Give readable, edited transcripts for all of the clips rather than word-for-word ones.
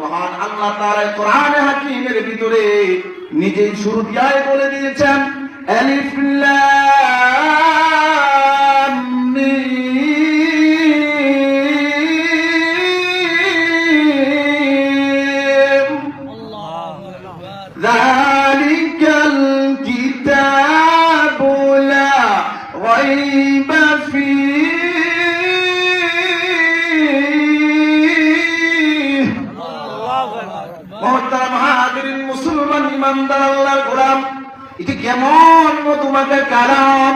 মহান আল্লাহ তাআলা কোরআনে হাকিমের ভিতরে নিজেই শুরু দিয়ে বলে দিয়েছেন আলিফ লাম মিম আল্লাহু আকবার যালিকাল কিতাবু লা রাইবা ফীহি মুসলমান ইমানদার আল্লাহর গোলাম, এটি কেমন তোমাকে কালাম,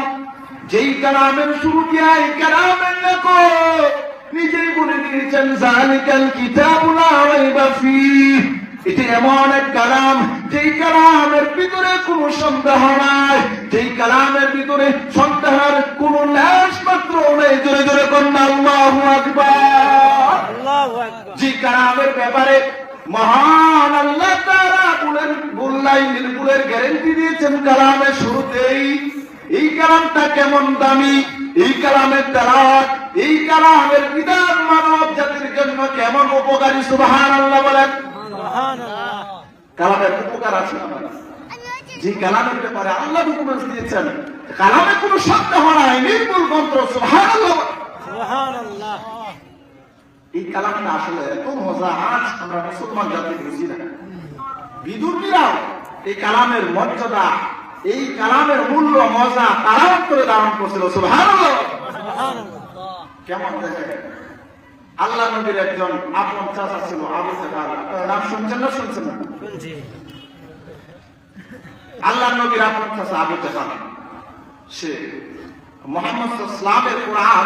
যেই কালামের শুরু দিয়ে এই কালামের লেখক নিজেই বলে দিয়েছেন যালিকাল কিতাবু লা রাইবা ফীহি। এটি এমন এক কালাম যেই কালামের ভিতরে কোনো সন্দেহ নাই, যেই কালামের ভিতরে সন্দেহের কোনো লেশ মাত্র নেই। জোরে জোরে কন্যা আল্লাহু আকবার। যে কালামের ব্যাপারে মহান আল্লাহ তাআলা বুলের গ্যারান্টি দিয়েছেন কালামের শুরুতেই। এই কালামটা কেমন দামি, এই কালামের তেলাওয়াত, এই কালামের বিধান মানব জাতির জন্য কেমন উপকারী। সুবহানাল্লাহ বলেন। কালামের উপকার আছে যে কালামের ব্যাপারে আল্লাহ হুকুম দিয়েছেন, কালামে কোনো সন্দেহ নাই, নির্মূল মন্ত্র। সুবহানাল্লাহ সুবহানাল্লাহ। এই কালামটা আসলে এত মজা, আজ আমরা মুসলমান জাতি বুঝি না। বিদুর্মীরাও এই কালামের মর্যাদা, এই কালামের মূল্য, মজা তারাও করে ধারণ করছিল। সুবহানাল্লাহ সুবহানাল্লাহ। কেমন দেখেন, আল্লাহ নবীর একজন আপন চাচা ছিল আবু জাহল। নাম শুনছেন না? শুনছেন না? শুনছি। আল্লাহ নবীর আপন চাচা আবু জাহল, সে মুহাম্মদ সাল্লাল্লাহু আলাইহি ওয়াসাল্লামের কোরআন